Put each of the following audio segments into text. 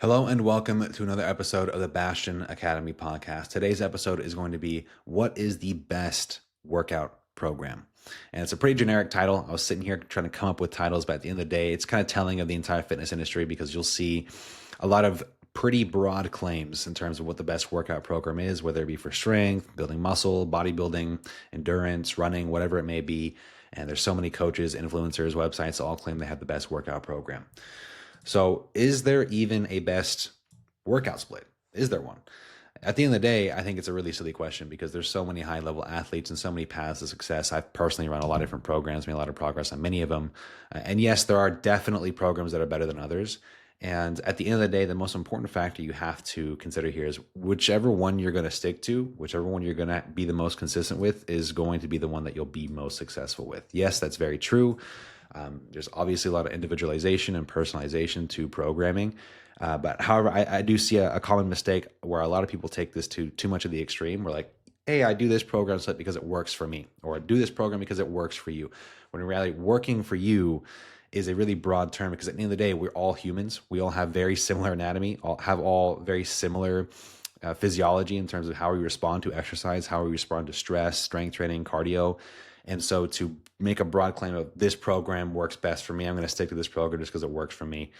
Hello and welcome to another episode of the Bastion Academy podcast. Today's episode is going to be what is the best workout program? And it's a pretty generic title. I was sitting here trying to come up with titles, but at the end of the day, it's kind of telling of the entire fitness industry because you'll see a lot of pretty broad claims in terms of what the best workout program is, whether it be for strength, building muscle, bodybuilding, endurance, running, whatever it may be. And there's so many coaches, influencers, websites all claim they have the best workout program. So, is there even a best workout split? Is there one? At the end of the day, I think it's a really silly question because there's so many high level athletes and so many paths to success. I've personally run a lot of different programs, made a lot of progress on many of them. And yes, there are definitely programs that are better than others. And at the end of the day, the most important factor you have to consider here is whichever one you're going to stick to, whichever one you're going to be the most consistent with, is going to be the one that you'll be most successful with. Yes, that's very true. There's obviously a lot of individualization and personalization to programming. But however, I do see a common mistake where a lot of people take this to too much of the extreme. We're like, hey, I do this program set because it works for me, or I do this program because it works for you. When in reality, working for you is a really broad term because at the end of the day, we're all humans. We all have very similar anatomy, all very similar physiology in terms of how we respond to exercise, how we respond to stress, strength training, cardio. And so to make a broad claim of this program works best for me, I'm going to stick to this program just because it works for me,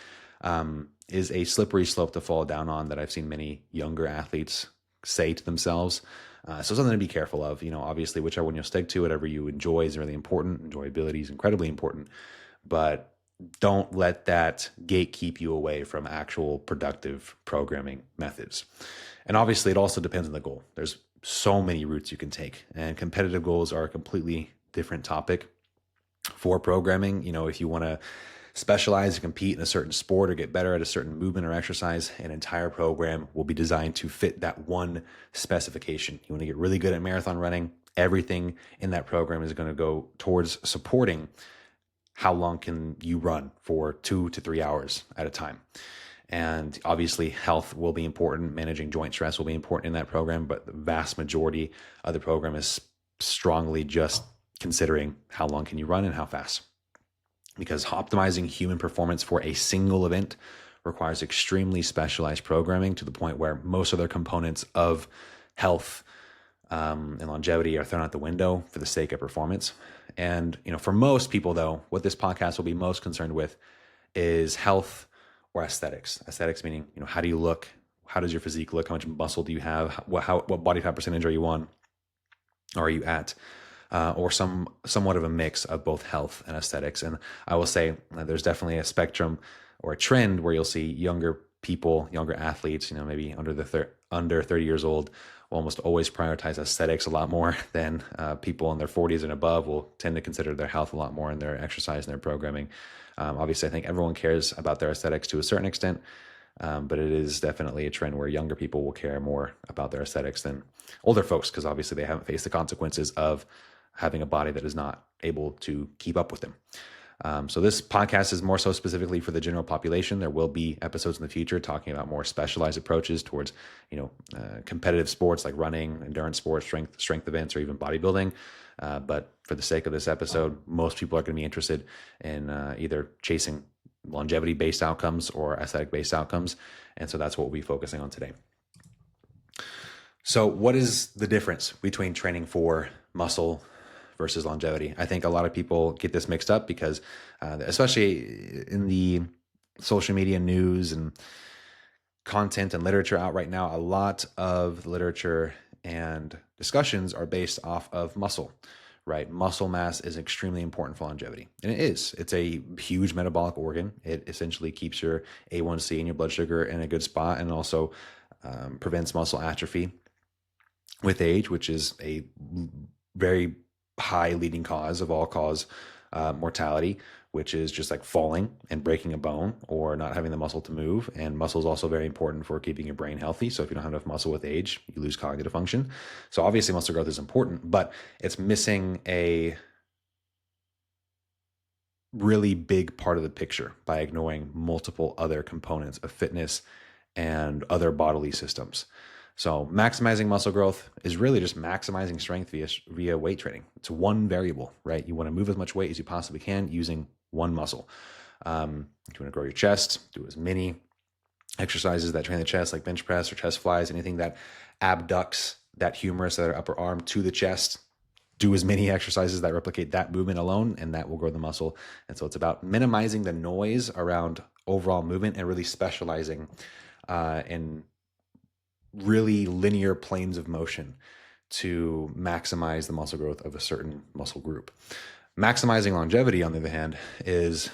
is a slippery slope to fall down on that I've seen many younger athletes say to themselves. So something to be careful of. Obviously, whichever one you'll stick to, whatever you enjoy is really important. Enjoyability is incredibly important, but don't let that gatekeep you away from actual productive programming methods. And obviously, it also depends on the goal. There's so many routes you can take, and competitive goals are a completely different topic for programming. If you want to specialize and compete in a certain sport or get better at a certain movement or exercise, an entire program will be designed to fit that one specification. You want to get really good at marathon running, everything in that program is going to go towards supporting how long can you run for 2 to 3 hours at a time. And obviously, health will be important. Managing joint stress will be important in that program. But the vast majority of the program is strongly just considering how long can you run and how fast. Because optimizing human performance for a single event requires extremely specialized programming to the point where most other components of health and longevity are thrown out the window for the sake of performance. And, for most people, though, what this podcast will be most concerned with is health or aesthetics. Aesthetics meaning, how do you look? How does your physique look? How much muscle do you have? What body fat percentage are you on? Or are you at? Or somewhat of a mix of both health and aesthetics. And I will say there's definitely a spectrum or a trend where you'll see younger people, younger athletes, maybe under 30 years old, will almost always prioritize aesthetics a lot more than people in their 40s and above will tend to consider their health a lot more in their exercise and their programming. Obviously, I think everyone cares about their aesthetics to a certain extent, but it is definitely a trend where younger people will care more about their aesthetics than older folks because obviously they haven't faced the consequences of having a body that is not able to keep up with them. So this podcast is more so specifically for the general population. There will be episodes in the future talking about more specialized approaches towards, competitive sports like running, endurance sports, strength events, or even bodybuilding. But for the sake of this episode, most people are going to be interested in either chasing longevity-based outcomes or aesthetic-based outcomes. And so that's what we'll be focusing on today. So what is the difference between training for muscle versus longevity? I think a lot of people get this mixed up because especially in the social media news and content and literature out right now, a lot of literature and discussions are based off of muscle, right? Muscle mass is extremely important for longevity. And it is. It's a huge metabolic organ. It essentially keeps your A1C and your blood sugar in a good spot and also prevents muscle atrophy with age, which is a very high leading cause of all cause mortality, which is just like falling and breaking a bone or not having the muscle to move. And muscle is also very important for keeping your brain healthy. So if you don't have enough muscle with age, you lose cognitive function. So obviously muscle growth is important, but it's missing a really big part of the picture by ignoring multiple other components of fitness and other bodily systems. So maximizing muscle growth is really just maximizing strength via weight training. It's one variable, right? You want to move as much weight as you possibly can using one muscle. If you want to grow your chest, do as many exercises that train the chest, like bench press or chest flies, anything that abducts that humerus, that upper arm to the chest. Do as many exercises that replicate that movement alone, and that will grow the muscle. And so it's about minimizing the noise around overall movement and really specializing in really linear planes of motion to maximize the muscle growth of a certain muscle group. Maximizing longevity, on the other hand, is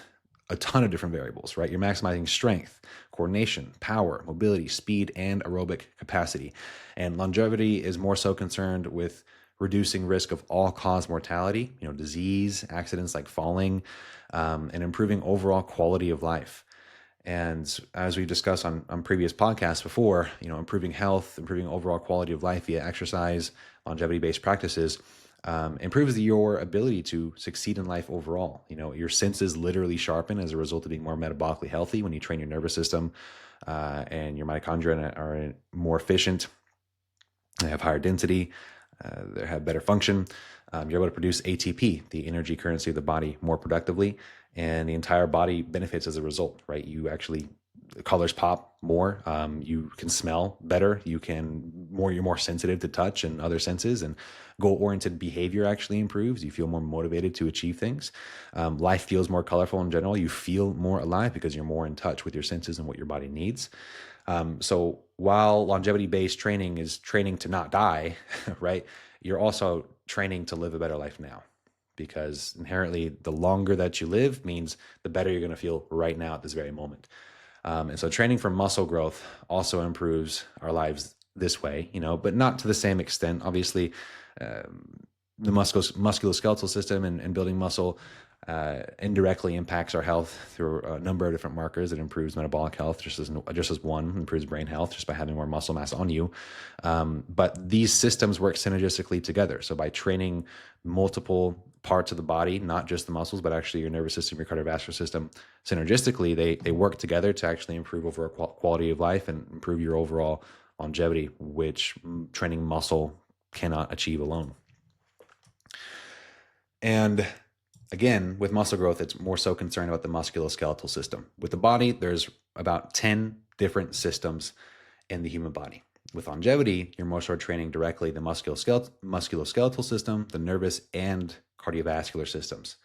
a ton of different variables, right? You're maximizing strength, coordination, power, mobility, speed, and aerobic capacity. And longevity is more so concerned with reducing risk of all-cause mortality, disease, accidents like falling, and improving overall quality of life. And as we discussed on previous podcasts before, improving health, improving overall quality of life via exercise, longevity-based practices, improves your ability to succeed in life overall. Your senses literally sharpen as a result of being more metabolically healthy when you train your nervous system, and your mitochondria are more efficient. They have higher density. They have better function. You're able to produce ATP, the energy currency of the body, more productively, and the entire body benefits as a result, right? You actually, the colors pop more. You can smell better. You're more sensitive to touch and other senses, and goal-oriented behavior actually improves. You feel more motivated to achieve things. Life feels more colorful in general. You feel more alive because you're more in touch with your senses and what your body needs. So while longevity-based training is training to not die, right, you're also training to live a better life now, because inherently the longer that you live means the better you're going to feel right now at this very moment. And so training for muscle growth also improves our lives this way, but not to the same extent. Obviously, the musculoskeletal system and building muscle indirectly impacts our health through a number of different markers. It improves metabolic health, just as one improves brain health just by having more muscle mass on you. But these systems work synergistically together. So by training multiple parts of the body, not just the muscles, but actually your nervous system, your cardiovascular system, synergistically, they work together to actually improve overall quality of life and improve your overall longevity, which training muscle cannot achieve alone. And again, with muscle growth, it's more so concerned about the musculoskeletal system. With the body, there's about 10 different systems in the human body. With longevity, you're more so training directly the musculoskeletal system, the nervous and cardiovascular systems.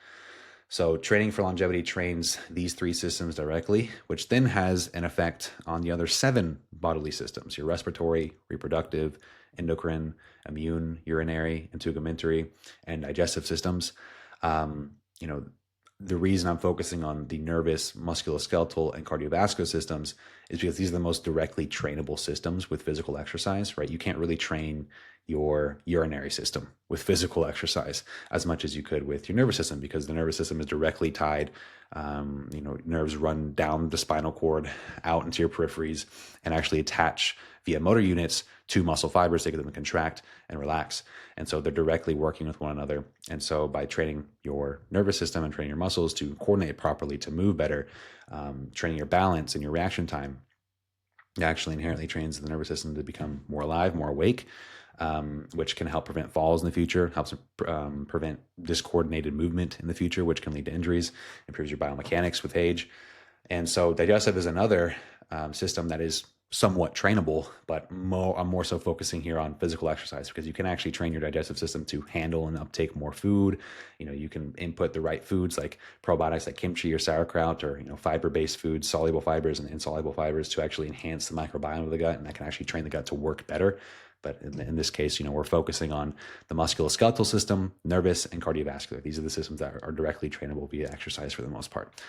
So training for longevity trains these three systems directly, which then has an effect on the other 7 bodily systems: your respiratory, reproductive, endocrine, immune, urinary, integumentary, and digestive systems. The reason I'm focusing on the nervous, musculoskeletal, and cardiovascular systems is because these are the most directly trainable systems with physical exercise, right? You can't really train your urinary system with physical exercise as much as you could with your nervous system, because the nervous system is directly tied. Nerves run down the spinal cord out into your peripheries and actually attach via motor units to muscle fibers to get them to contract and relax. And so they're directly working with one another. And so by training your nervous system and training your muscles to coordinate properly, to move better, training your balance and your reaction time, it actually inherently trains the nervous system to become more alive, more awake, which can help prevent falls in the future, helps prevent discoordinated movement in the future, which can lead to injuries, improves your biomechanics with age. And so digestive is another system that is somewhat trainable, but I'm more so focusing here on physical exercise, because you can actually train your digestive system to handle and uptake more food. You can input the right foods like probiotics like kimchi or sauerkraut, or fiber-based foods, soluble fibers and insoluble fibers, to actually enhance the microbiome of the gut, and that can actually train the gut to work better. But in this case, we're focusing on the musculoskeletal system, nervous, and cardiovascular. These are the systems that are directly trainable via exercise for the most part.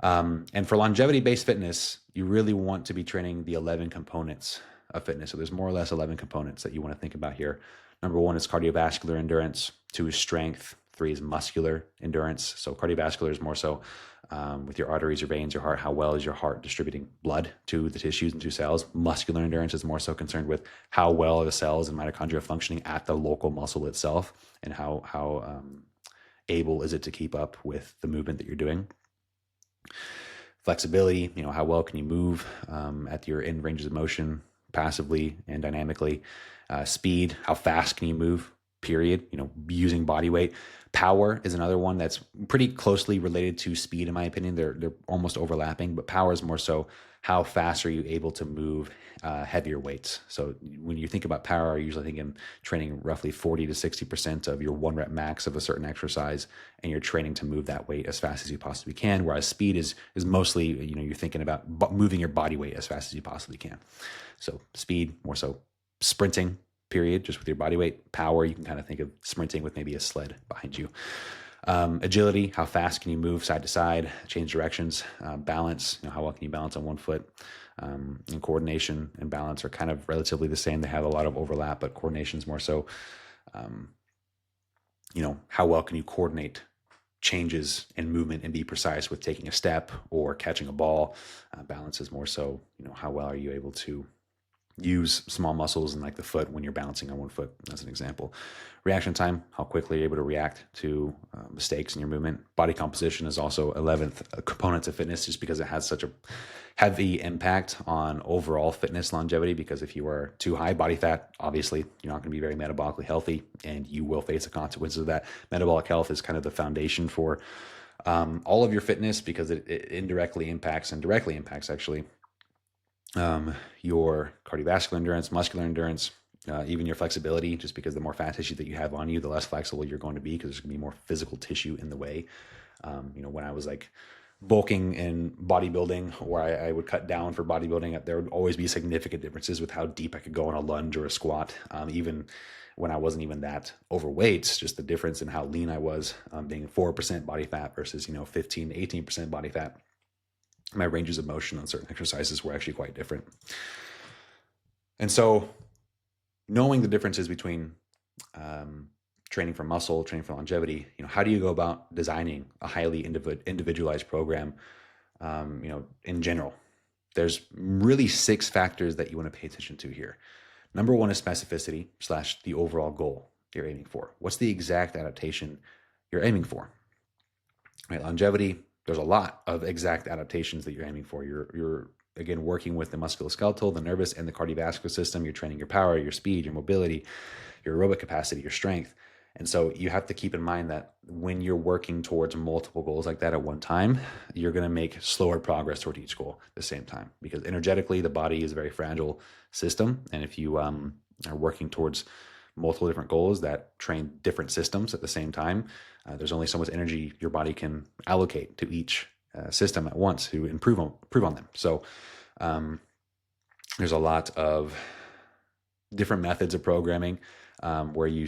And for longevity-based fitness, you really want to be training the 11 components of fitness. So there's more or less 11 components that you want to think about here. Number 1 is cardiovascular endurance. 2 is strength. 3 is muscular endurance. So cardiovascular is more so with your arteries, your veins, your heart. How well is your heart distributing blood to the tissues and to cells? Muscular endurance is more so concerned with how well are the cells and mitochondria functioning at the local muscle itself, and how able is it to keep up with the movement that you're doing. Flexibility, how well can you move at your end ranges of motion, passively and dynamically. Speed, how fast can you move period, using body weight. Power is another one that's pretty closely related to speed, in my opinion. They're almost overlapping, but power is more so how fast are you able to move heavier weights. So when you think about power, I usually think in training roughly 40 to 60% of your 1 rep max of a certain exercise, and you're training to move that weight as fast as you possibly can. Whereas speed is mostly, you're thinking about moving your body weight as fast as you possibly can. So speed, more so sprinting, period, just with your body weight. Power, you can kind of think of sprinting with maybe a sled behind you. Agility, how fast can you move side to side, change directions. Balance, how well can you balance on one foot. And coordination and balance are kind of relatively the same. They have a lot of overlap, but coordination is more so, how well can you coordinate changes in movement and be precise with taking a step or catching a ball. Balance is more so, how well are you able to use small muscles in like the foot when you're balancing on one foot, as an example. Reaction time, how quickly you're able to react to mistakes in your movement. Body composition is also 11th component to fitness, just because it has such a heavy impact on overall fitness longevity. Because if you are too high body fat, obviously you're not going to be very metabolically healthy, and you will face the consequences of that. Metabolic health is kind of the foundation for all of your fitness, because it indirectly impacts and directly impacts actually your cardiovascular endurance, muscular endurance, even your flexibility, just because the more fat tissue that you have on you, the less flexible you're going to be, because there's going to be more physical tissue in the way. When I was like bulking in bodybuilding, or I would cut down for bodybuilding, there would always be significant differences with how deep I could go on a lunge or a squat. Even when I wasn't even that overweight, just the difference in how lean I was, being 4% body fat versus, 15 to 18% body fat. My ranges of motion on certain exercises were actually quite different. And so knowing the differences between training for muscle, training for longevity, how do you go about designing a highly individualized program, in general? There's really 6 factors that you want to pay attention to here. Number 1 is specificity / the overall goal you're aiming for. What's the exact adaptation you're aiming for? Right, longevity, there's a lot of exact adaptations that you're aiming for. You're again working with the musculoskeletal, the nervous, and the cardiovascular system. You're training your power, your speed, your mobility, your aerobic capacity, your strength. And so you have to keep in mind that when you're working towards multiple goals like that at one time, you're going to make slower progress toward each goal at the same time, because energetically the body is a very fragile system. And if you are working towards multiple different goals that train different systems at the same time, there's only so much energy your body can allocate to each system at once to improve on them. So there's a lot of different methods of programming where you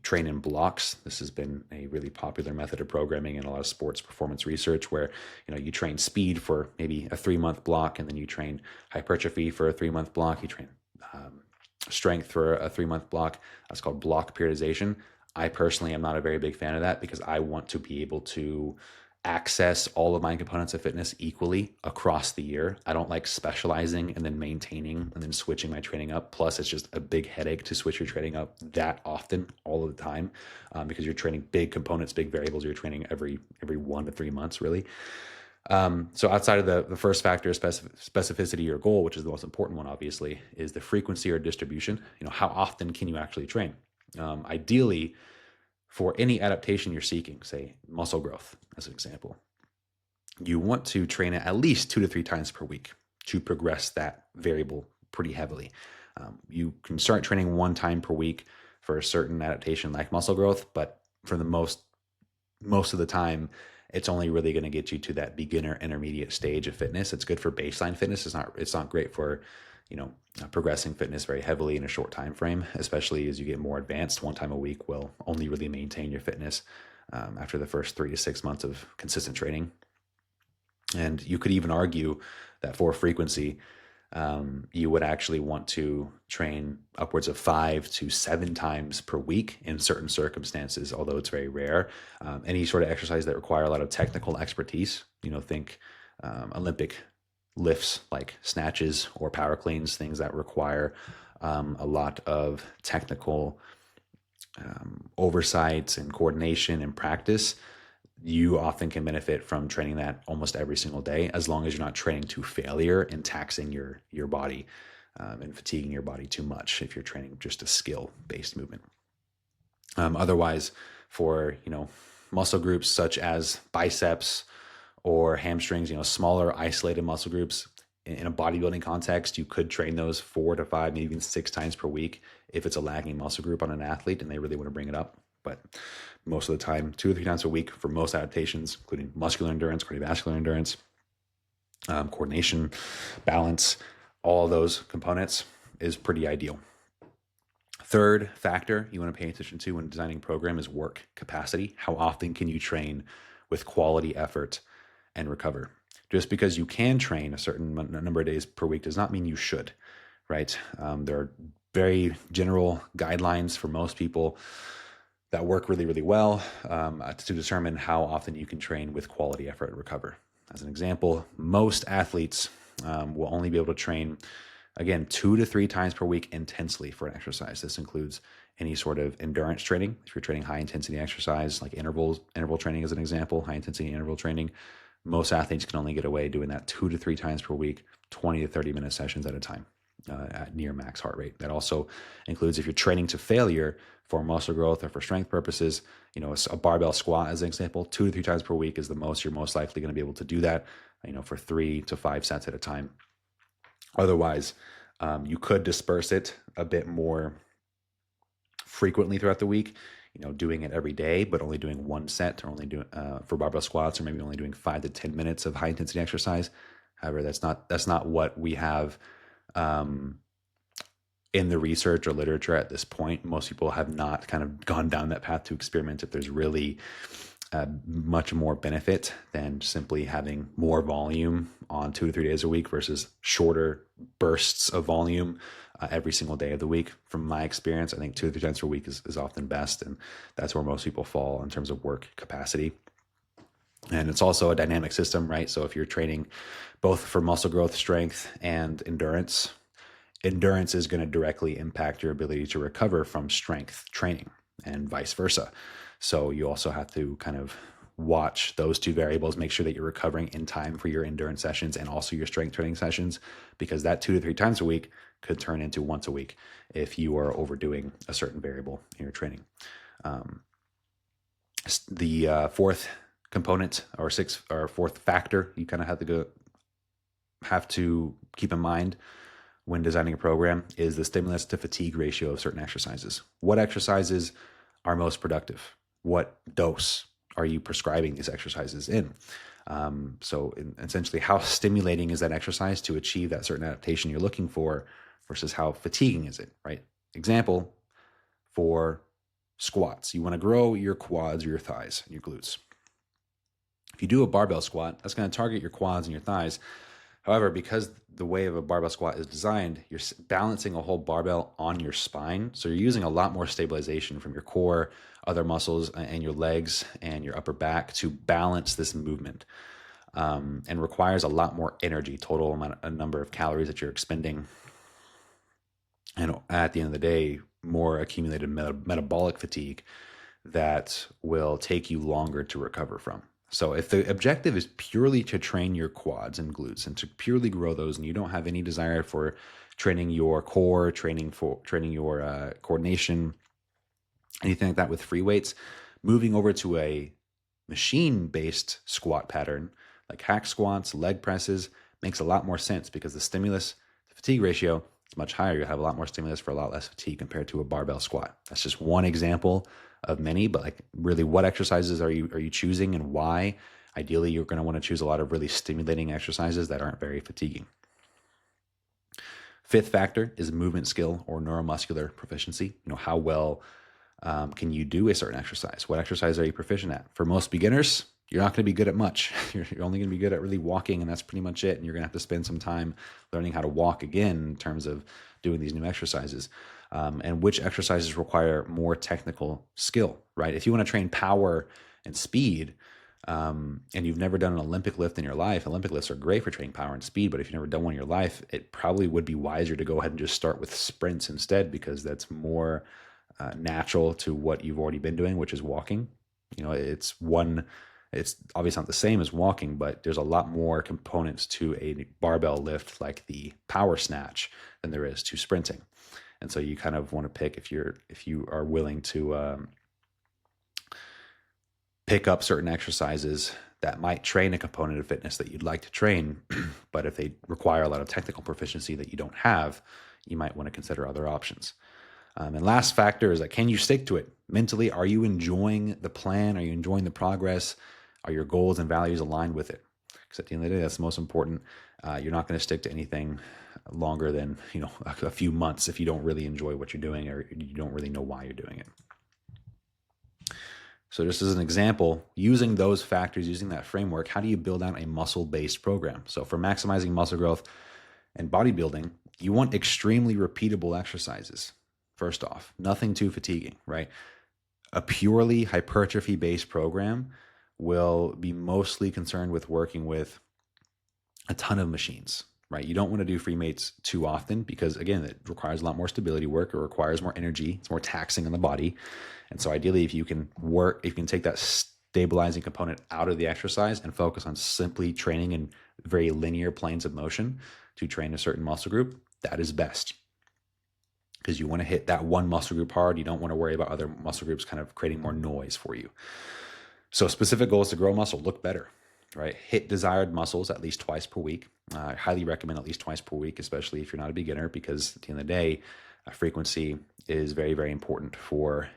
train in blocks. This has been a really popular method of programming in a lot of sports performance research, where you train speed for maybe a 3-month block, and then you train hypertrophy for a 3-month block. You train strength for a 3-month block. That's called block periodization. I personally am not a very big fan of that, because I want to be able to access all of my components of fitness equally across the year. I don't like specializing and then maintaining and then switching my training up. Plus, it's just a big headache to switch your training up that often all of the time, because you're training big components, big variables. You're training every 1 to 3 months, really. So outside of the first factor, specificity or goal, which is the most important one, obviously, is the frequency or distribution. How often can you actually train? Ideally, for any adaptation you're seeking, say muscle growth as an example, you want to train it at least 2 to 3 times per week to progress that variable pretty heavily. You can start training 1 time per week for a certain adaptation like muscle growth, but for the most of the time, it's only really going to get you to that beginner intermediate stage of fitness. It's good for baseline fitness. It's not great for progressing fitness very heavily in a short time frame, especially as you get more advanced. 1 time a week will only really maintain your fitness after the first 3 to 6 months of consistent training. And you could even argue that for frequency, you would actually want to train upwards of 5 to 7 times per week in certain circumstances, although it's very rare. Any sort of exercise that require a lot of technical expertise, think Olympic lifts like snatches or power cleans, things that require a lot of technical oversight and coordination and practice, you often can benefit from training that almost every single day, as long as you're not training to failure and taxing your body and fatiguing your body too much if you're training just a skill-based movement. Otherwise, for muscle groups such as biceps or hamstrings, smaller isolated muscle groups in a bodybuilding context, you could train those 4 to 5, maybe even 6 times per week if it's a lagging muscle group on an athlete and they really want to bring it up. But most of the time, 2 or 3 times a week for most adaptations, including muscular endurance, cardiovascular endurance, coordination, balance, all of those components is pretty ideal. Third factor you want to pay attention to when designing a program is work capacity. How often can you train with quality effort and recover? Just because you can train a certain number of days per week does not mean you should, right? There are very general guidelines for most people that work really, really well to determine how often you can train with quality effort and recover. As an example, most athletes will only be able to train, again, 2 to 3 times per week intensely for an exercise. This includes any sort of endurance training. If you're training high intensity exercise, like interval training as an example, high intensity interval training, most athletes can only get away doing that 2 to 3 times per week, 20 to 30-minute sessions at a time at near max heart rate. That also includes if you're training to failure for muscle growth or for strength purposes, a barbell squat as an example, 2 to 3 times per week is the most you're most likely going to be able to do that, for 3 to 5 sets at a time. Otherwise, you could disperse it a bit more frequently throughout the week, doing it every day, but only doing one set, or only doing for barbell squats, or maybe only doing 5 to 10 minutes of high intensity exercise. However, that's not what we have in the research or literature at this point. Most people have not kind of gone down that path to experiment if there's really much more benefit than simply having more volume on 2 to 3 days a week versus shorter bursts of volume every single day of the week. From my experience, I think 2 to 3 times per week is often best, and that's where most people fall in terms of work capacity. And it's also a dynamic system, right? So if you're training both for muscle growth, strength, and endurance is going to directly impact your ability to recover from strength training and vice versa. So you also have to kind of watch those two variables, make sure that you're recovering in time for your endurance sessions and also your strength training sessions, because that 2 to 3 times a week could turn into once a week if you are overdoing a certain variable in your training. The fourth component or fourth factor you kind of have to keep in mind when designing a program is the stimulus to fatigue ratio of certain exercises. What exercises are most productive? What dose are you prescribing these exercises in? Essentially, how stimulating is that exercise to achieve that certain adaptation you're looking for versus how fatiguing is it, right? Example, for squats, you want to grow your quads or your thighs and your glutes. If you do a barbell squat, that's going to target your quads and your thighs. However, because the way of a barbell squat is designed, you're balancing a whole barbell on your spine. So you're using a lot more stabilization from your core, other muscles, and your legs and your upper back to balance this movement, and requires a lot more energy, a number of calories that you're expending. And at the end of the day, more accumulated metabolic fatigue that will take you longer to recover from. So if the objective is purely to train your quads and glutes and to purely grow those, and you don't have any desire for training your core, training your coordination, anything like that with free weights, moving over to a machine-based squat pattern like hack squats, leg presses makes a lot more sense, because the stimulus to fatigue ratio is much higher. You'll have a lot more stimulus for a lot less fatigue compared to a barbell squat. That's just one example of many, but like really, what exercises are you choosing and why? Ideally, you're going to want to choose a lot of really stimulating exercises that aren't very fatiguing. Fifth factor is movement skill or neuromuscular proficiency. How well can you do a certain exercise? What exercise are you proficient at? For most beginners, you're not going to be good at much. You're only going to be good at really walking, and that's pretty much it. And you're going to have to spend some time learning how to walk again in terms of doing these new exercises. And which exercises require more technical skill, right? If you want to train power and speed, and you've never done an Olympic lift in your life, Olympic lifts are great for training power and speed, but if you've never done one in your life, it probably would be wiser to go ahead and just start with sprints instead, because that's more natural to what you've already been doing, which is walking. It's obviously not the same as walking, but there's a lot more components to a barbell lift like the power snatch than there is to sprinting. And so you kind of want to pick, if you are willing to pick up certain exercises that might train a component of fitness that you'd like to train, but if they require a lot of technical proficiency that you don't have, you might want to consider other options. And last factor is like, can you stick to it mentally? Are you enjoying the plan? Are you enjoying the progress? Are your goals and values aligned with it? Because at the end of the day, that's the most important. You're not going to stick to anything longer than a few months if you don't really enjoy what you're doing or you don't really know why you're doing it. So just as an example, using those factors, using that framework, how do you build out a muscle-based program? So for maximizing muscle growth and bodybuilding, you want extremely repeatable exercises. First off, nothing too fatiguing, right? A purely hypertrophy-based program will be mostly concerned with working with a ton of machines, right? You don't want to do free mates too often because, again, it requires a lot more stability work. It requires more energy. It's more taxing on the body. And so ideally, if you can take that stabilizing component out of the exercise and focus on simply training in very linear planes of motion to train a certain muscle group, that is best. Because you want to hit that one muscle group hard. You don't want to worry about other muscle groups kind of creating more noise for you. So specific goals to grow muscle: look better, right? Hit desired muscles at least twice per week. I highly recommend at least twice per week, especially if you're not a beginner, because at the end of the day, frequency is very, very important for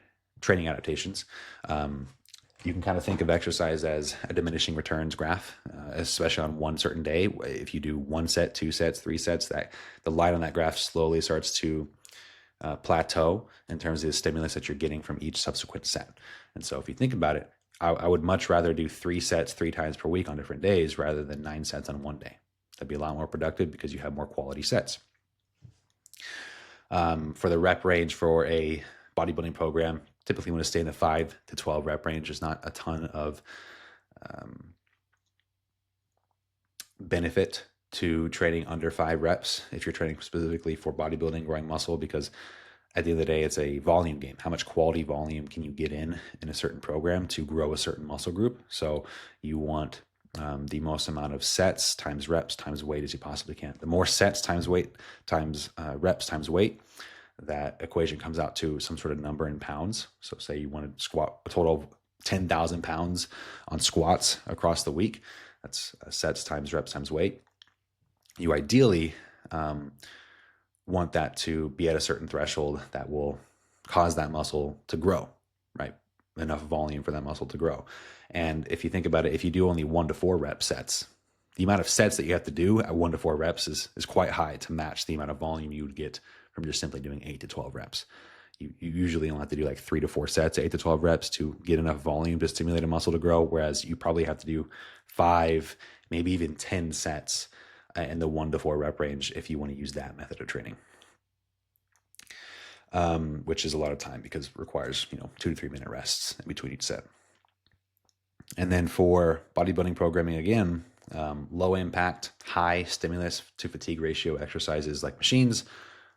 training adaptations. You can kind of think of exercise as a diminishing returns graph, especially on one certain day. If you do 1 set, 2 sets, 3 sets, that the line on that graph slowly starts to plateau in terms of the stimulus that you're getting from each subsequent set. And so if you think about it, I would much rather do 3 sets 3 times per week on different days rather than 9 sets on one day. That'd be a lot more productive because you have more quality sets. For the rep range for a bodybuilding program, typically want to stay in the 5 to 12 rep range. There's not a ton of benefit to training under 5 reps if you're training specifically for bodybuilding, growing muscle, because at the end of the day, it's a volume game. How much quality volume can you get in a certain program to grow a certain muscle group? So you want the most amount of sets times reps times weight as you possibly can. The more sets times weight times reps times weight, that equation comes out to some sort of number in pounds. So say you want to squat a total of 10,000 pounds on squats across the week. That's sets times reps times weight. You ideally want that to be at a certain threshold that will cause that muscle to grow, right? Enough volume for that muscle to grow. And if you think about it, if you do only 1 to 4 rep sets, the amount of sets that you have to do at 1 to 4 reps is quite high to match the amount of volume you would get from just simply doing 8 to 12 reps. You usually only have to do like 3 to 4 sets, 8 to 12 reps to get enough volume to stimulate a muscle to grow, whereas you probably have to do 5, maybe even 10 sets in the 1 to 4 rep range if you want to use that method of training, which is a lot of time because it requires 2 to 3 minute rests in between each set. And then for bodybuilding programming, again, low impact, high stimulus to fatigue ratio exercises like machines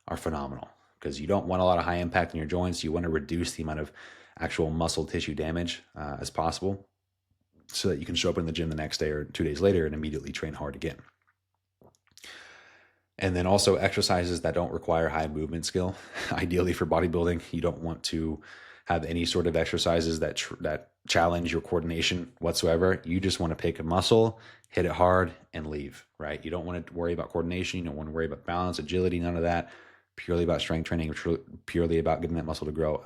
are phenomenal because you don't want a lot of high impact in your joints. You want to reduce the amount of actual muscle tissue damage as possible so that you can show up in the gym the next day or 2 days later and immediately train hard again. And then also exercises that don't require high movement skill. Ideally for bodybuilding, you don't want to have any sort of exercises that challenge your coordination whatsoever. You just want to pick a muscle, hit it hard, and leave, right? You don't want to worry about coordination. You don't want to worry about balance, agility, none of that. Purely about strength training, purely about getting that muscle to grow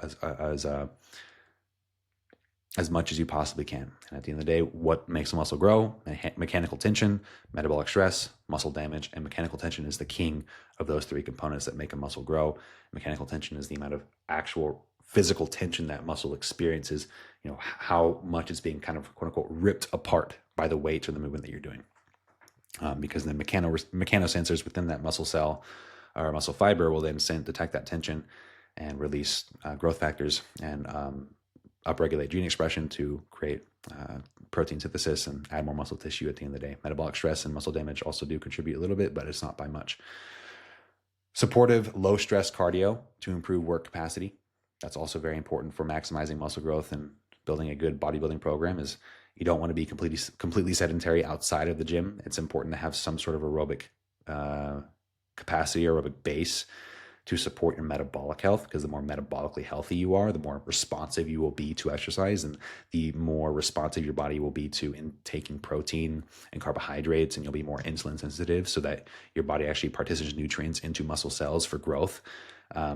as much as you possibly can. And at the end of the day, what makes a muscle grow? Mechanical tension, metabolic stress, muscle damage, and mechanical tension is the king of those 3 components that make a muscle grow. Mechanical tension is the amount of actual physical tension that muscle experiences, how much it's being kind of quote unquote ripped apart by the weight or the movement that you're doing. Because the mechanosensors within that muscle cell or muscle fiber will then detect that tension and release growth factors and upregulate gene expression to create protein synthesis and add more muscle tissue at the end of the day. Metabolic stress and muscle damage also do contribute a little bit, but it's not by much. Supportive, low-stress cardio to improve work capacity. That's also very important for maximizing muscle growth and building a good bodybuilding program. Is you don't want to be completely sedentary outside of the gym. It's important to have some sort of aerobic capacity, aerobic base to support your metabolic health, because the more metabolically healthy you are, the more responsive you will be to exercise, and the more responsive your body will be to taking protein and carbohydrates, and you'll be more insulin sensitive so that your body actually partitions nutrients into muscle cells for growth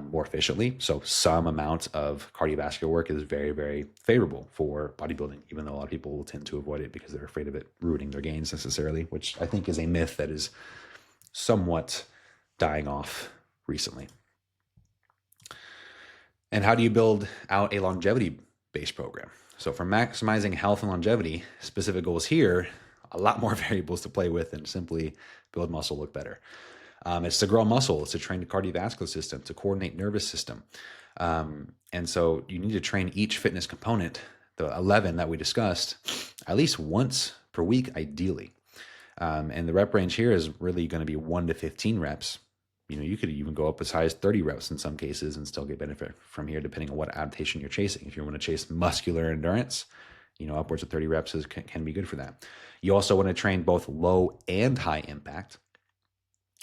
more efficiently. So some amount of cardiovascular work is very, very favorable for bodybuilding, even though a lot of people will tend to avoid it because they're afraid of it ruining their gains necessarily, which I think is a myth that is somewhat dying off recently. And how do you build out a longevity-based program? So for maximizing health and longevity, specific goals here, a lot more variables to play with than simply build muscle, look better. It's to grow muscle, it's to train the cardiovascular system, to coordinate nervous system. And so you need to train each fitness component, the 11 that we discussed, at least once per week, ideally. And the rep range here is really going to be 1 to 15 reps. You could even go up as high as 30 reps in some cases and still get benefit from here, depending on what adaptation you're chasing. If you want to chase muscular endurance, upwards of 30 reps can be good for that. You also want to train both low and high impact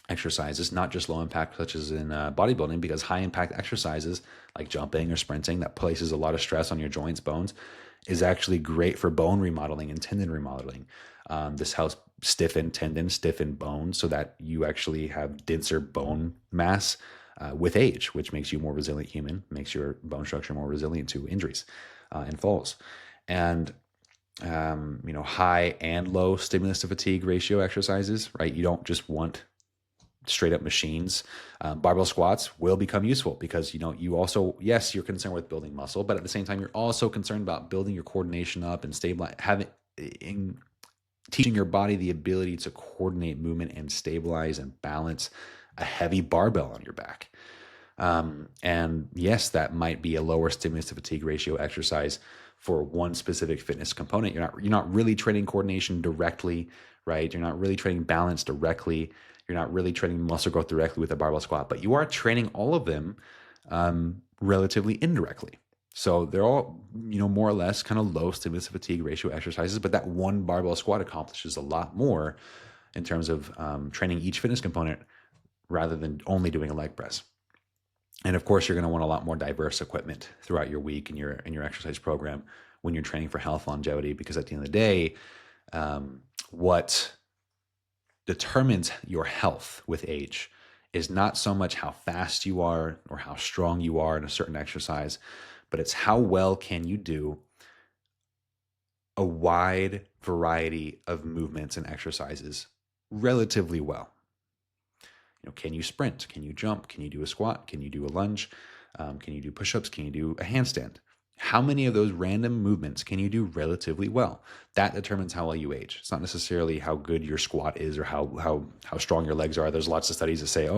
exercises, not just low impact such as in bodybuilding, because high impact exercises like jumping or sprinting that places a lot of stress on your joints, bones, is actually great for bone remodeling and tendon remodeling. This helps stiffen tendons, stiffen bones, so that you actually have denser bone mass with age, which makes you a more resilient human, makes your bone structure more resilient to injuries and falls. And high and low stimulus to fatigue ratio exercises, right? You don't just want straight up machines. Barbell squats will become useful because, you also, yes, you're concerned with building muscle, but at the same time, you're also concerned about building your coordination up and teaching your body the ability to coordinate movement and stabilize and balance a heavy barbell on your back. And yes, that might be a lower stimulus to fatigue ratio exercise for one specific fitness component. You're not really training coordination directly, right? You're not really training balance directly. You're not really training muscle growth directly with a barbell squat, but you are training all of them relatively indirectly. So they're all, more or less kind of low stimulus to fatigue ratio exercises, but that one barbell squat accomplishes a lot more in terms of training each fitness component rather than only doing a leg press. And of course, you're going to want a lot more diverse equipment throughout your week and your exercise program when you're training for health longevity, because at the end of the day, what determines your health with age is not so much how fast you are or how strong you are in a certain exercise, but it's how well can you do a wide variety of movements and exercises relatively well. Can you sprint? Can you jump? Can you do a squat? Can you do a lunge? Can you do push-ups? Can you do a handstand? How many of those random movements can you do relatively well? That determines how well you age. It's not necessarily how good your squat is or how strong your legs are. There's lots of studies that say,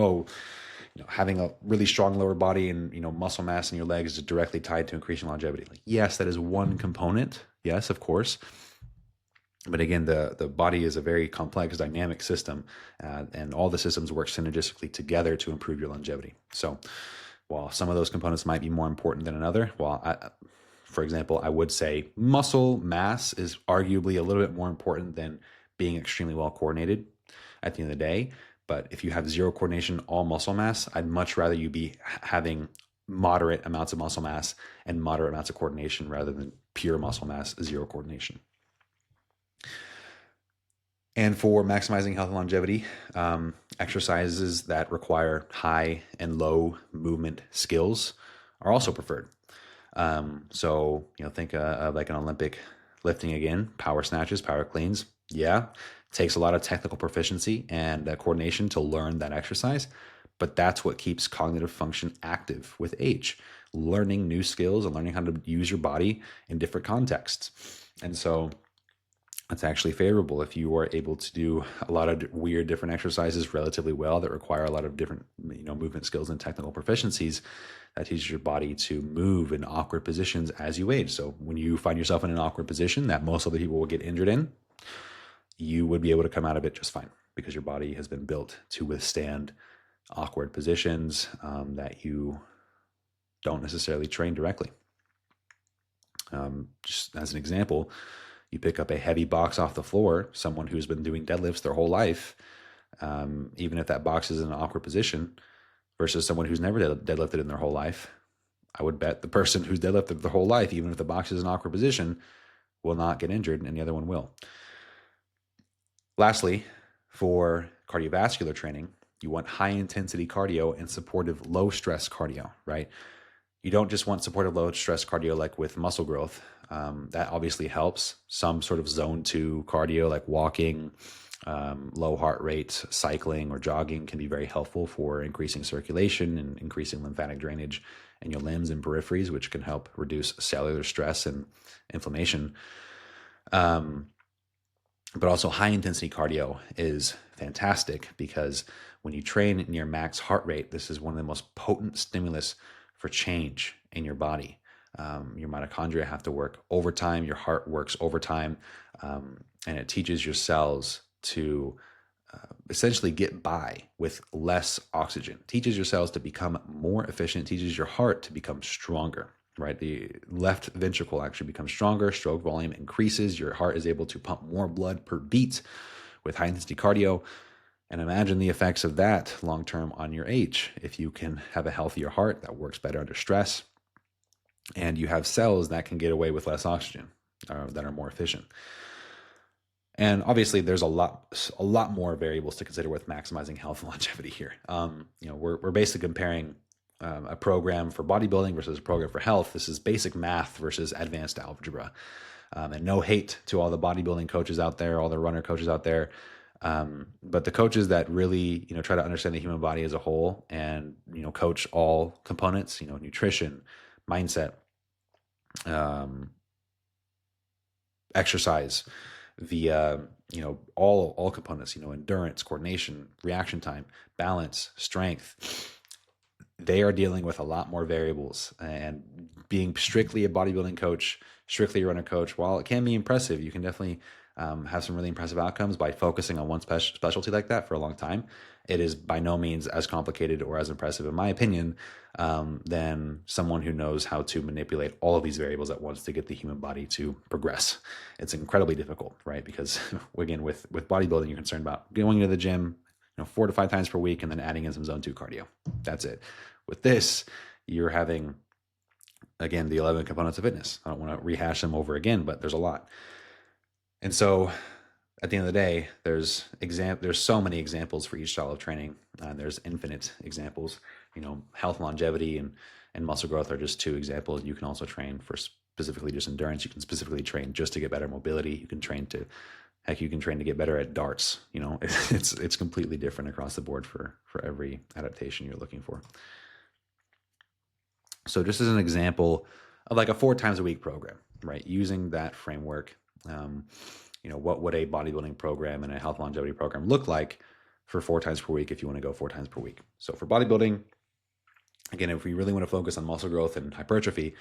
having a really strong lower body and muscle mass in your legs is directly tied to increasing longevity. Yes, that is one component. Yes, of course. But again, the body is a very complex, dynamic system, and all the systems work synergistically together to improve your longevity. So while some of those components might be more important than another, for example, I would say muscle mass is arguably a little bit more important than being extremely well coordinated at the end of the day. But if you have zero coordination, all muscle mass, I'd much rather you be having moderate amounts of muscle mass and moderate amounts of coordination rather than pure muscle mass, zero coordination. And for maximizing health and longevity, exercises that require high and low movement skills are also preferred. So think of like an Olympic lifting again, power snatches, power cleans. Yeah, takes a lot of technical proficiency and coordination to learn that exercise, but that's what keeps cognitive function active with age, learning new skills and learning how to use your body in different contexts. And so it's actually favorable if you are able to do a lot of weird different exercises relatively well that require a lot of different movement skills and technical proficiencies that teaches your body to move in awkward positions as you age. So when you find yourself in an awkward position that most other people will get injured in, you would be able to come out of it just fine because your body has been built to withstand awkward positions that you don't necessarily train directly. Just as an example, you pick up a heavy box off the floor, someone who's been doing deadlifts their whole life, even if that box is in an awkward position, versus someone who's never deadlifted in their whole life. I would bet the person who's deadlifted their whole life, even if the box is in an awkward position, will not get injured and the other one will. Lastly, for cardiovascular training, you want high intensity cardio and supportive low stress cardio, right? You don't just want supportive low stress cardio like with muscle growth. That obviously helps. Some sort of zone 2 cardio like walking, low heart rate, cycling or jogging can be very helpful for increasing circulation and increasing lymphatic drainage in your limbs and peripheries, which can help reduce cellular stress and inflammation. But also high intensity cardio is fantastic because when you train near max heart rate, this is one of the most potent stimulus for change in your body. Your mitochondria have to work overtime, your heart works overtime, and it teaches your cells to essentially get by with less oxygen. It teaches your cells to become more efficient, it teaches your heart to become stronger. Right, the left ventricle actually becomes stronger, stroke volume increases, your heart is able to pump more blood per beat with high intensity cardio. And imagine the effects of that long term on your age. If you can have a healthier heart that works better under stress, and you have cells that can get away with less oxygen, that are more efficient. And obviously, there's a lot more variables to consider with maximizing health and longevity here. We're basically comparing a program for bodybuilding versus a program for health. This is basic math versus advanced algebra. And no hate to all the bodybuilding coaches out there, all the runner coaches out there. But the coaches that really, try to understand the human body as a whole and, coach all components, nutrition, mindset, exercise, all components, endurance, coordination, reaction time, balance, strength. They are dealing with a lot more variables, and being strictly a bodybuilding coach, strictly a runner coach, while it can be impressive, you can definitely have some really impressive outcomes by focusing on one specialty like that for a long time. It is by no means as complicated or as impressive, in my opinion, than someone who knows how to manipulate all of these variables at once to get the human body to progress. It's incredibly difficult, right? Because again, with bodybuilding, you're concerned about going to the gym 4 to 5 times per week and then adding in some zone 2 cardio. That's it. With this, you're having, again, the 11 components of fitness. I don't want to rehash them over again, but there's a lot. And so at the end of the day, there's so many examples for each style of training. There's infinite examples. Health, longevity, and muscle growth are just 2 examples. You can also train for specifically just endurance. You can specifically train just to get better mobility. You can train to get better at darts. It's completely different across the board for every adaptation you're looking for. So just as an example of like a 4 times a week program, right? Using that framework, what would a bodybuilding program and a health longevity program look like for 4 times per week if you want to go 4 times per week? So for bodybuilding, again, if we really want to focus on muscle growth and hypertrophy,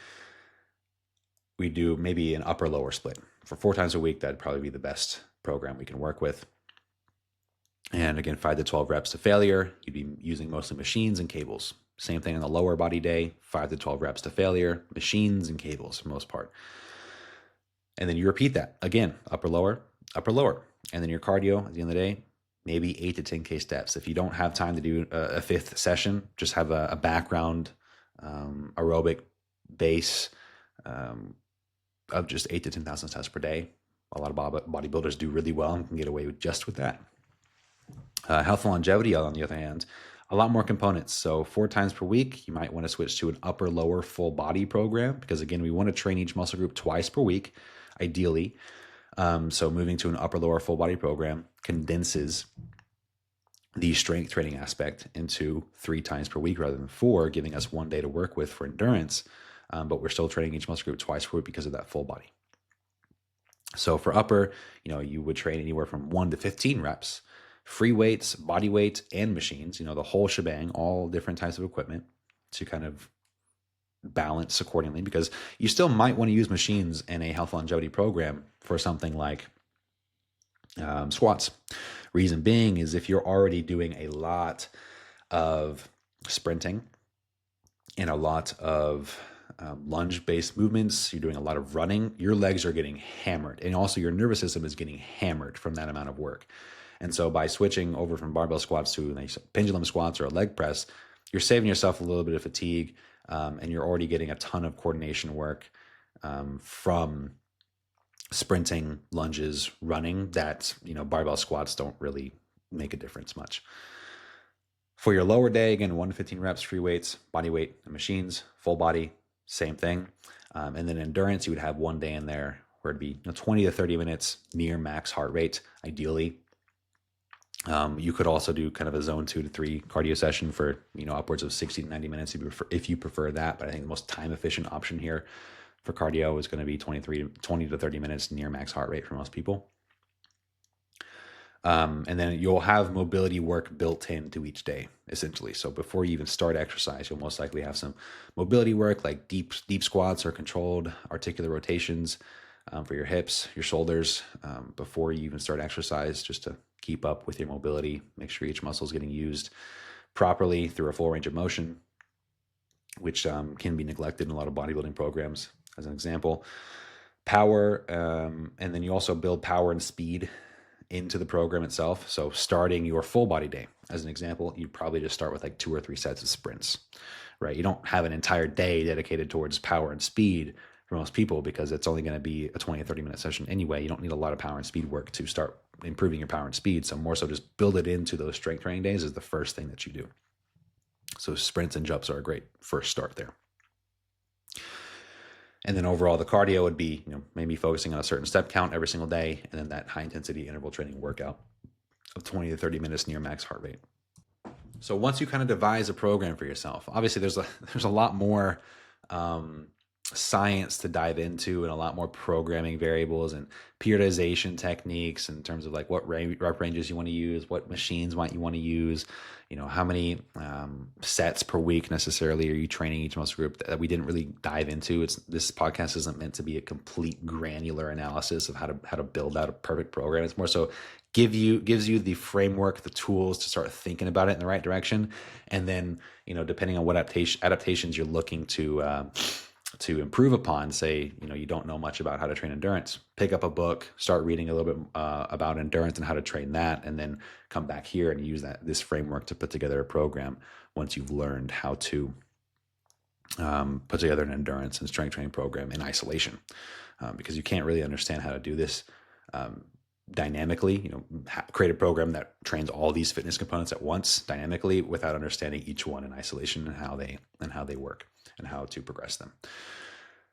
we do maybe an upper lower split. For 4 times a week, that'd probably be the best program we can work with. And again, 5 to 12 reps to failure. You'd be using mostly machines and cables. Same thing on the lower body day, 5 to 12 reps to failure, machines and cables for the most part. And then you repeat that again, upper, lower. And then your cardio at the end of the day, maybe 8 to 10K steps. If you don't have time to do a 5th session, just have a background aerobic base of just 8 to 10,000 steps per day. A lot of bodybuilders do really well and can get away with just with that. Health and longevity, on the other hand, a lot more components. So 4 times per week, you might want to switch to an upper lower full body program because again, we want to train each muscle group twice per week, ideally. So moving to an upper lower full body program condenses the strength training aspect into 3 times per week rather than 4, giving us 1 day to work with for endurance. But we're still training each muscle group twice per week because of that full body. So for upper, you would train anywhere from 1 to 15 reps, free weights, body weight, and machines, the whole shebang, all different types of equipment to kind of balance accordingly, because you still might want to use machines in a health longevity program for something like squats. Reason being is if you're already doing a lot of sprinting and a lot of lunge-based movements, you're doing a lot of running, your legs are getting hammered. And also your nervous system is getting hammered from that amount of work. And so by switching over from barbell squats to pendulum squats or a leg press, you're saving yourself a little bit of fatigue, and you're already getting a ton of coordination work from sprinting, lunges, running, that, barbell squats don't really make a difference much. For your lower day, again, 1 to 15 reps, free weights, body weight, and machines, full body, same thing. And then endurance, you would have one day in there where it'd be 20 to 30 minutes near max heart rate, ideally. You could also do kind of a zone 2 to 3 cardio session for, upwards of 60 to 90 minutes if you prefer that. But I think the most time efficient option here for cardio is going to be 20 to 30 minutes near max heart rate for most people. And then you'll have mobility work built into each day, essentially. So before you even start exercise, you'll most likely have some mobility work like deep squats or controlled articular rotations for your hips, your shoulders, before you even start exercise, just to keep up with your mobility, make sure each muscle is getting used properly through a full range of motion, which can be neglected in a lot of bodybuilding programs, as an example. Power, and then you also build power and speed into the program itself. So starting your full body day, as an example, you'd probably just start with like 2 or 3 sets of sprints, right? You don't have an entire day dedicated towards power and speed for most people, because it's only going to be a 20 or 30 minute session anyway. You don't need a lot of power and speed work to start improving your power and speed. So more so just build it into those strength training days is the first thing that you do. So sprints and jumps are a great first start there. And then overall, the cardio would be, maybe focusing on a certain step count every single day, and then that high intensity interval training workout of 20 to 30 minutes near max heart rate. So once you kind of devise a program for yourself, obviously there's a lot more science to dive into, and a lot more programming variables and periodization techniques in terms of like what rep ranges you want to use, what machines you want to use, how many sets per week necessarily are you training each muscle group, that we didn't really dive into. This podcast isn't meant to be a complete granular analysis of how to build out a perfect program. It's more so gives you the framework, the tools to start thinking about it in the right direction. And then, depending on what adaptations you're looking to improve upon, say, you don't know much about how to train endurance, pick up a book, start reading a little bit about endurance and how to train that, and then come back here and use this framework to put together a program once you've learned how to put together an endurance and strength training program in isolation, because you can't really understand how to do this dynamically, create a program that trains all these fitness components at once dynamically without understanding each one in isolation and how they work and how to progress them.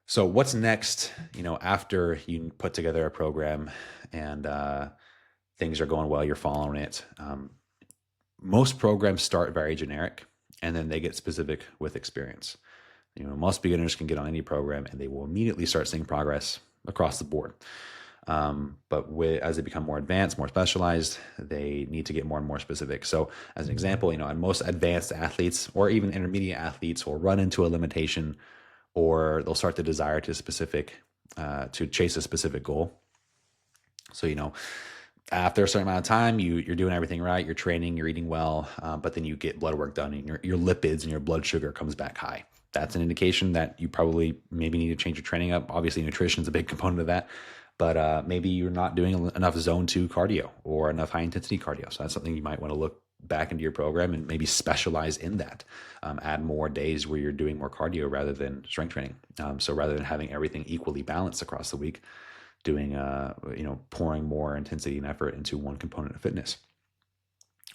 So what's next, after you put together a program and things are going well, you're following it. Most programs start very generic and then they get specific with experience. Most beginners can get on any program and they will immediately start seeing progress across the board. But as they become more advanced, more specialized, they need to get more and more specific. So as an example, and most advanced athletes or even intermediate athletes will run into a limitation, or they'll start to desire to chase a specific goal. So, after a certain amount of time, you're doing everything right, you're training, you're eating well, but then you get blood work done and your lipids and your blood sugar comes back high. That's an indication that you probably maybe need to change your training up. Obviously, nutrition is a big component of that. But maybe you're not doing enough zone 2 cardio or enough high intensity cardio. So that's something you might want to look back into your program and maybe specialize in that. Add more days where you're doing more cardio rather than strength training. So rather than having everything equally balanced across the week, doing, pouring more intensity and effort into one component of fitness.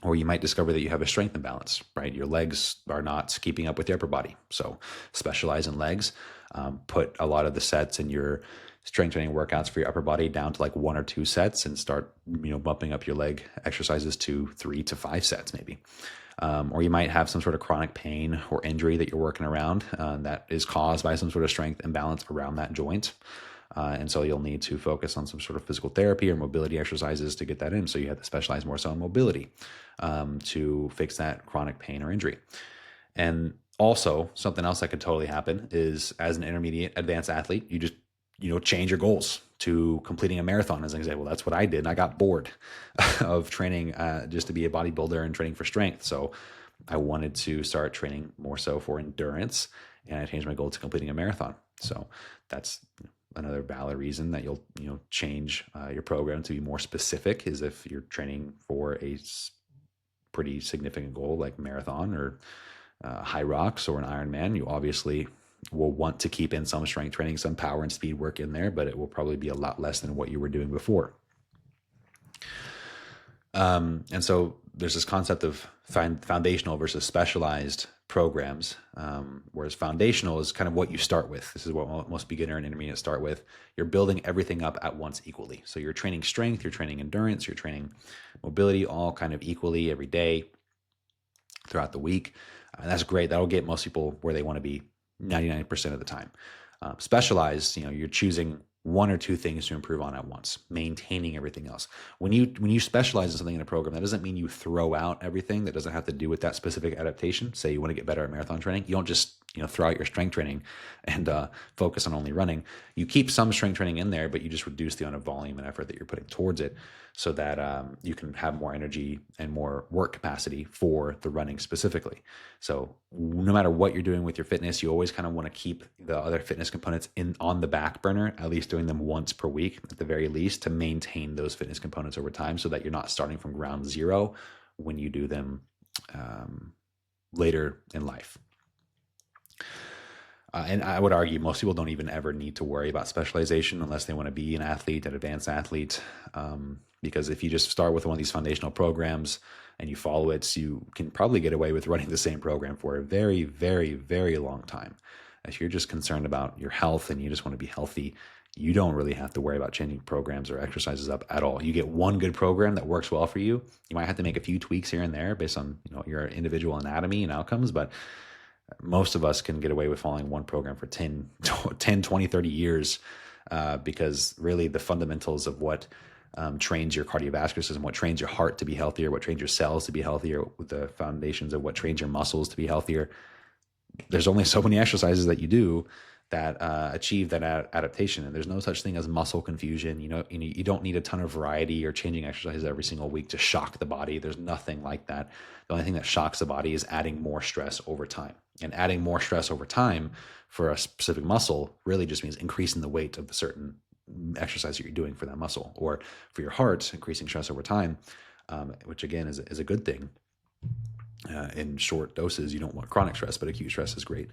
Or you might discover that you have a strength imbalance, right? Your legs are not keeping up with your upper body. So specialize in legs. Put a lot of the sets in your strength training workouts for your upper body down to like 1 or 2 sets and start, bumping up your leg exercises to 3 to 5 sets maybe. Or you might have some sort of chronic pain or injury that you're working around that is caused by some sort of strength imbalance around that joint. And so you'll need to focus on some sort of physical therapy or mobility exercises to get that in. So you have to specialize more so in mobility to fix that chronic pain or injury. And also something else that could totally happen is, as an intermediate advanced athlete, you just change your goals to completing a marathon, as an example. That's what I did. And I got bored of training just to be a bodybuilder and training for strength. So I wanted to start training more so for endurance, and I changed my goal to completing a marathon. So that's another valid reason that you'll change your program to be more specific, is if you're training for a pretty significant goal like marathon or high rocks or an Ironman, you obviously will want to keep in some strength training, some power and speed work in there, but it will probably be a lot less than what you were doing before. And so there's this concept of foundational versus specialized programs, whereas foundational is kind of what you start with. This is what most beginner and intermediate start with. You're building everything up at once equally. So you're training strength, you're training endurance, you're training mobility, all kind of equally every day throughout the week. And that's great. That'll get most people where they want to be 99% of the time. Specialized, you're choosing one or two things to improve on at once, maintaining everything else. When you specialize in something in a program, that doesn't mean you throw out everything that doesn't have to do with that specific adaptation. Say you want to get better at marathon training, you don't just throw out your strength training and focus on only running. You keep some strength training in there, but you just reduce the amount of volume and effort that you're putting towards it, so that you can have more energy and more work capacity for the running specifically. So no matter what you're doing with your fitness, you always kind of want to keep the other fitness components on the back burner, at least doing them once per week at the very least, to maintain those fitness components over time, so that you're not starting from ground zero when you do them later in life. And I would argue most people don't even ever need to worry about specialization unless they want to be an athlete, an advanced athlete. Because if you just start with one of these foundational programs and you follow it, you can probably get away with running the same program for a very, very, very long time. If you're just concerned about your health and you just want to be healthy, you don't really have to worry about changing programs or exercises up at all. You get one good program that works well for you. You might have to make a few tweaks here and there based on your individual anatomy and outcomes, but most of us can get away with following one program for 10, 20, 30 years because really the fundamentals of what trains your cardiovascular system, what trains your heart to be healthier, what trains your cells to be healthier, with the foundations of what trains your muscles to be healthier. There's only so many exercises that you do that achieve that adaptation. And there's no such thing as muscle confusion. You don't need a ton of variety or changing exercises every single week to shock the body. There's nothing like that. The only thing that shocks the body is adding more stress over time. And adding more stress over time for a specific muscle really just means increasing the weight of the certain exercise that you're doing for that muscle. Or for your heart, increasing stress over time, which again is a good thing. In short doses, you don't want chronic stress, but acute stress is great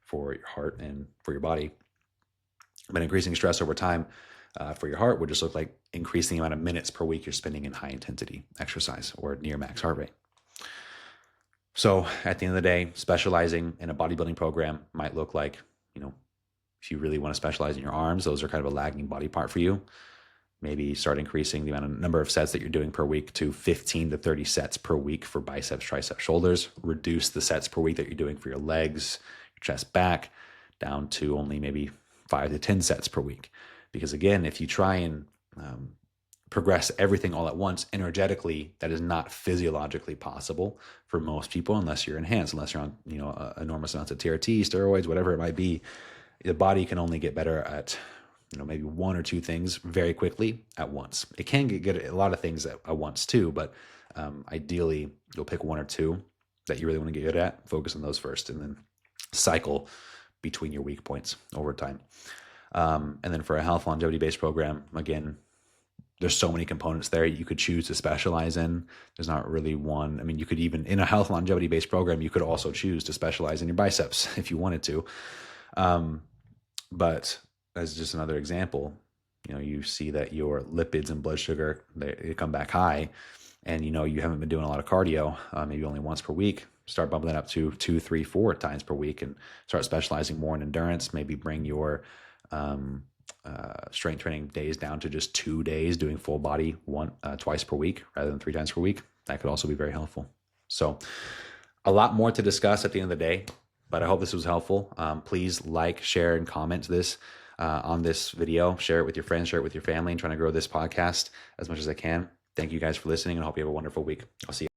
for your heart and for your body. But increasing stress over time for your heart would just look like increasing the amount of minutes per week you're spending in high intensity exercise or near max heart rate. So at the end of the day, specializing in a bodybuilding program might look like, if you really want to specialize in your arms, those are kind of a lagging body part for you. Maybe start increasing the number of sets that you're doing per week to 15 to 30 sets per week for biceps, triceps, shoulders. Reduce the sets per week that you're doing for your legs, your chest, back, down to only maybe 5 to 10 sets per week. Because again, if you try and progress everything all at once energetically, that is not physiologically possible for most people unless you're enhanced, unless you're on enormous amounts of TRT, steroids, whatever it might be. The body can only get better at maybe one or two things very quickly at once. It can get good at a lot of things at once too, but ideally you'll pick one or two that you really want to get good at, focus on those first, and then cycle between your weak points over time. And then for a health longevity-based program, again, there's so many components there you could choose to specialize in. There's not really one. I mean, you could even, in a health longevity-based program, you could also choose to specialize in your biceps if you wanted to. But as just another example, you see that your lipids and blood sugar, they come back high, and you haven't been doing a lot of cardio, maybe only once per week. Start bumping that up to 2, 3, 4 times per week, and start specializing more in endurance. Maybe bring your strength training days down to just 2 days, doing full body twice per week rather than 3 times per week. That could also be very helpful. So a lot more to discuss at the end of the day, but I hope this was helpful. Please like, share, and comment this on this video. Share it with your friends, share it with your family, and trying to grow this podcast as much as I can. Thank you guys for listening, and I hope you have a wonderful week. I'll see you.